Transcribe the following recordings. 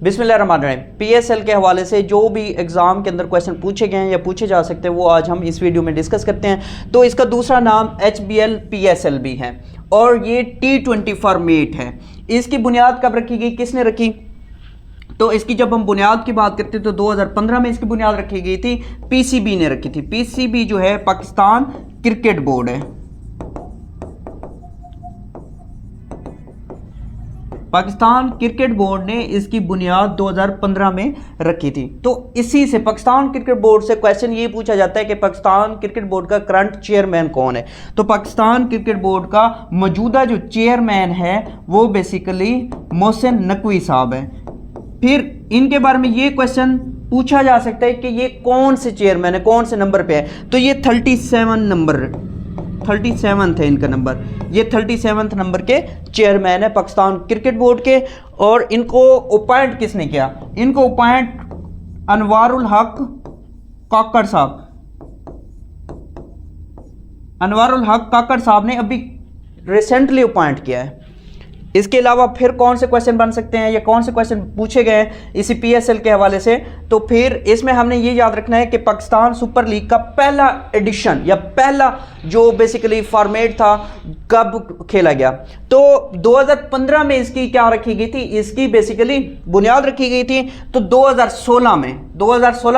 बिस्मिल्लाहिर्रहमानिर्रहीम। पीएसएल के हवाले से जो भी एग्ज़ाम के अंदर क्वेश्चन पूछे गए हैं या पूछे जा सकते हैं वो आज हम इस वीडियो में डिस्कस करते हैं। तो इसका दूसरा नाम HBL PSL भी है और ये T20 फॉर्मेट है। इसकी बुनियाद कब रखी गई, किसने रखी? तो इसकी जब हम बुनियाद की बात करते हैं तो 2015 में इसकी बुनियाद रखी गई थी, PCB ने रखी थी। PCB जो है पाकिस्तान क्रिकेट बोर्ड है। पाकिस्तान क्रिकेट बोर्ड ने इसकी बुनियाद 2015 में रखी थी। तो इसी से पाकिस्तान क्रिकेट बोर्ड से क्वेश्चन ये पूछा जाता है कि पाकिस्तान क्रिकेट बोर्ड का करंट चेयरमैन कौन है। तो पाकिस्तान क्रिकेट बोर्ड का मौजूदा जो चेयरमैन है वो बेसिकली मोहसिन नकवी साहब है। फिर इनके बारे में ये क्वेश्चन पूछा जा सकता है कि ये कौन से चेयरमैन है, कौन से नंबर पे है। तो ये 37 है इनका नंबर। ये 37 नंबर के चेयरमैन है पाकिस्तान क्रिकेट बोर्ड के। और इनको अपॉइंट किसने किया? इनको अपॉइंट अनवारुल हक काकड़ साहब, अनवारुल हक काकड़ साहब ने अभी रिसेंटली अपॉइंट किया है। इसके अलावा फिर कौन से क्वेश्चन बन सकते हैं या कौन से क्वेश्चन पूछे गए हैं इसी PSL के हवाले से? तो फिर इसमें हमने ये याद रखना है कि पाकिस्तान सुपर लीग का पहला एडिशन या पहला जो बेसिकली फॉर्मेट था कब खेला गया। तो 2015 में इसकी क्या रखी गई थी, इसकी बेसिकली बुनियाद रखी गई थी। तो 2016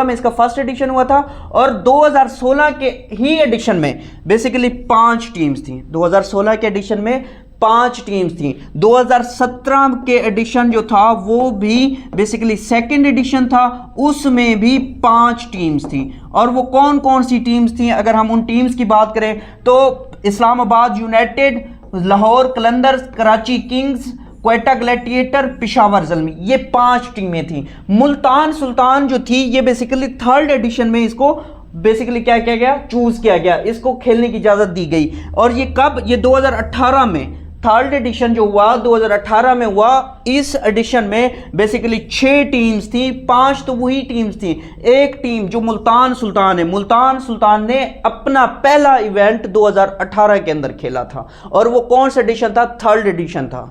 में इसका फर्स्ट एडिशन हुआ था और 2016 के ही एडिशन में बेसिकली 5 टीम्स थी। 2016 के एडिशन में 5 टीम्स थी। 2017 के एडिशन जो था वो भी बेसिकली सेकंड एडिशन था, उसमें भी 5 टीम्स थी। और वो कौन कौन सी टीम्स थी? अगर हम उन टीम्स की बात करें तो Islamabad United, Lahore Qalandars, Karachi Kings, Quetta gladiator, Peshawar Zalmi, ये 5 टीमें थी। मुल्तान सुल्तान जो थी ये बेसिकली थर्ड एडिशन में इसको बेसिकली क्या किया गया, चूज किया गया, इसको खेलने की इजाजत दी गई। और ये कब? ये 2018 में थर्ड एडिशन जो हुआ 2018 में हुआ। इस एडिशन में बेसिकली 6 टीम्स थी, 5 तो वही टीम्स थी। एक टीम जो मुल्तान सुल्तान है, मुल्तान सुल्तान ने अपना पहला इवेंट 2018 के अंदर खेला था और वो कौन सा एडिशन था? थर्ड एडिशन था।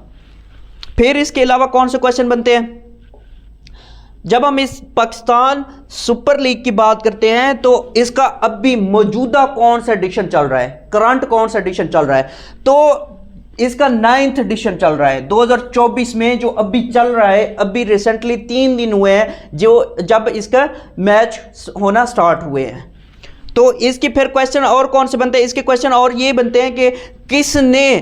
फिर इसके अलावा कौन से क्वेश्चन बनते हैं? जब हम इस पाकिस्तान सुपर लीग की बात करते हैं तो इसका अभी मौजूदा कौन सा एडिशन चल रहा है, करंट कौन सा एडिशन चल रहा है? तो इसका 9th एडिशन चल रहा है 2024 में, जो अभी चल रहा है। अभी रिसेंटली 3 दिन हुए हैं जब इसका मैच होना स्टार्ट हुए हैं। तो इसकी फिर क्वेश्चन और कौन से बनते हैं? इसके क्वेश्चन और ये बनते हैं कि किसने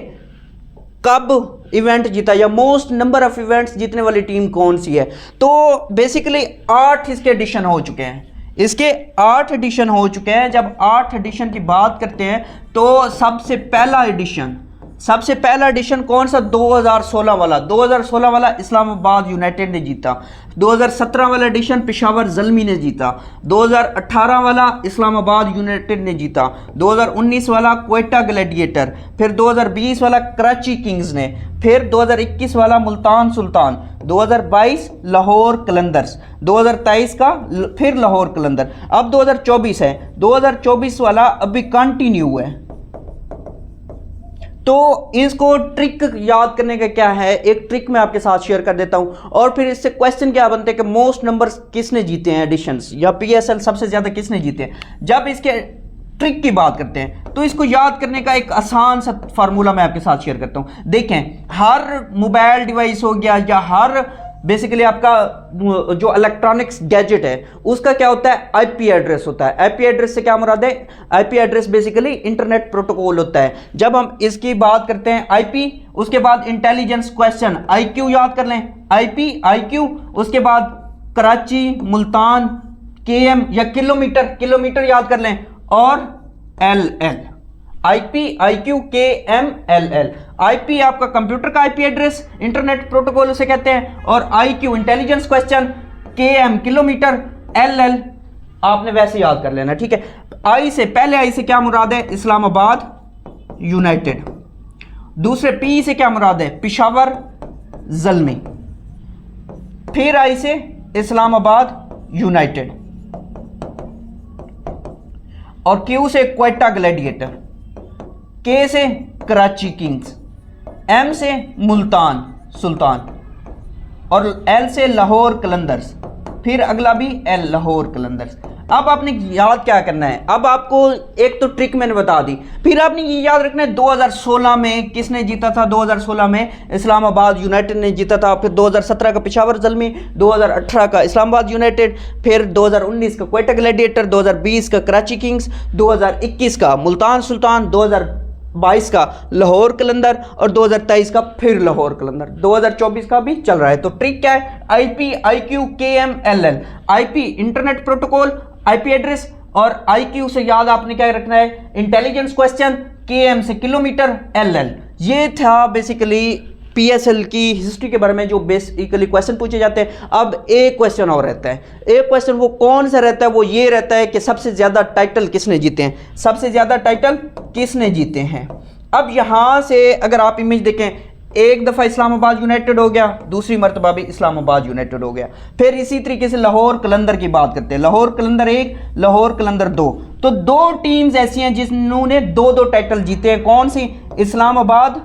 कब इवेंट जीता या मोस्ट नंबर ऑफ इवेंट्स जीतने वाली टीम कौन सी है। तो बेसिकली 8 इसके एडिशन हो चुके हैं। इसके 8 एडिशन हो चुके हैं। जब 8 एडिशन की बात करते हैं तो सबसे पहला एडिशन कौन सा? 2016 वाला। 2016 वाला इस्लामाबाद यूनाइटेड ने जीता। 2017 वाला एडिशन पेशावर ज़ल्मी ने जीता। 2018 वाला इस्लामाबाद यूनाइटेड ने जीता। 2019 वाला क्वेटा ग्लैडिएटर। फिर 2020 वाला कराची किंग्स ने। फिर 2021 वाला मुल्तान सुल्तान। 2022 लाहौर कलंदर्स। 2023 का फिर लाहौर कलंदर। अब 2024 है। 2024 वाला अभी कंटिन्यू है। तो इसको ट्रिक याद करने का क्या है, एक ट्रिक मैं आपके साथ शेयर कर देता हूं। और फिर इससे क्वेश्चन क्या बनते हैं कि मोस्ट नंबर्स किसने जीते हैं एडिशंस, या PSL सबसे ज्यादा किसने जीते हैं। जब इसके ट्रिक की बात करते हैं तो इसको याद करने का एक आसान सा फार्मूला मैं आपके साथ शेयर करता हूं। देखें, हर मोबाइल डिवाइस हो गया या हर बेसिकली आपका जो इलेक्ट्रॉनिक्स गैजेट है उसका क्या होता है? IP एड्रेस होता है। IP एड्रेस से क्या मुराद है? IP address basically internet protocol होता है। जब हम इसकी बात करते हैं IP, उसके बाद इंटेलिजेंस क्वेश्चन IQ याद कर लें, IP IQ, उसके बाद कराची, मुल्तान, KM या किलोमीटर याद कर लें, और LL, IP IQ KM LL। IP आपका कंप्यूटर का IP एड्रेस, इंटरनेट प्रोटोकॉल उसे कहते हैं, और IQ intelligence question, KM kilometre, LL आपने वैसे याद कर लेना, ठीक है। पहले I से क्या मुराद है? इस्लामाबाद यूनाइटेड। दूसरे P से क्या मुराद है? पेशावर ज़ल्मी। फिर I से इस्लामाबाद यूनाइटेड, और Q से क्वेटा ग्लैडिएटर, K से कराची किंग्स, M से मुल्तान सुल्तान, और एल से लाहौर कलंदर्स, फिर अगला भी एल लाहौर कलंदर्स। अब आपने याद क्या करना है, अब आपको एक तो ट्रिक मैंने बता दी, फिर आपने ये याद रखना है 2016 में किसने जीता था। 2016 में इस्लामाबाद यूनाइटेड ने जीता था, फिर 2017 का पेशावर ज़ल्मी, 2018 का इस्लामाबाद यूनाइटेड, फिर 2019 का क्वेटा ग्लैडिएटर, 2020 का कराची किंग्स, 2021 का मुल्तान सुल्तान, 2022 का लाहौर कलंदर और 2023 का फिर लाहौर कलंदर, 2024 का भी चल रहा है। तो ट्रिक क्या है, IP IQ KM LL, IP internet protocol, IP address, और IQ से याद आपने क्या रखना है, इंटेलिजेंस क्वेश्चन, KM से किलोमीटर, LL। ये था बेसिकली PSL की हिस्ट्री के बारे में जो बेसिकली क्वेश्चन पूछे जाते हैं। अब एक क्वेश्चन और रहता है, एक क्वेश्चन वो कौन सा रहता है, वो ये रहता है कि सबसे ज़्यादा टाइटल किसने जीते हैं, सबसे ज़्यादा टाइटल किसने जीते हैं। अब यहाँ से अगर आप इमेज देखें, एक दफ़ा इस्लामाबाद यूनाइटेड हो गया, दूसरी मरतबा भी इस्लामाबाद यूनाइटेड हो गया। फिर इसी तरीके से लाहौर कलंदर की बात करते हैं, लाहौर कलंदर 1, लाहौर कलंदर 2। तो दो टीम्स ऐसी हैं जिन्होंने 2-2 टाइटल जीते हैं। कौन सी, इस्लामाबाद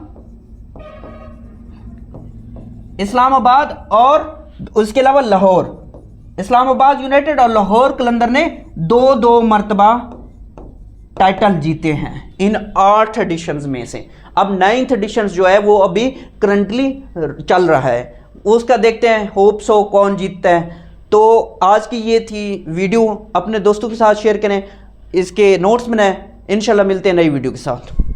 और उसके अलावा लाहौर, इस्लामाबाद यूनाइटेड और लाहौर कलंदर ने 2-2 मरतबा टाइटल जीते हैं इन 8 एडिशंस में से। अब 9th एडिशन जो है वो अभी करंटली चल रहा है, उसका देखते हैं होप सो कौन जीतता है। तो आज की ये थी वीडियो, अपने दोस्तों के साथ शेयर करें, इसके नोट्स बनाएं। इंशाल्लाह मिलते हैं नई वीडियो के साथ।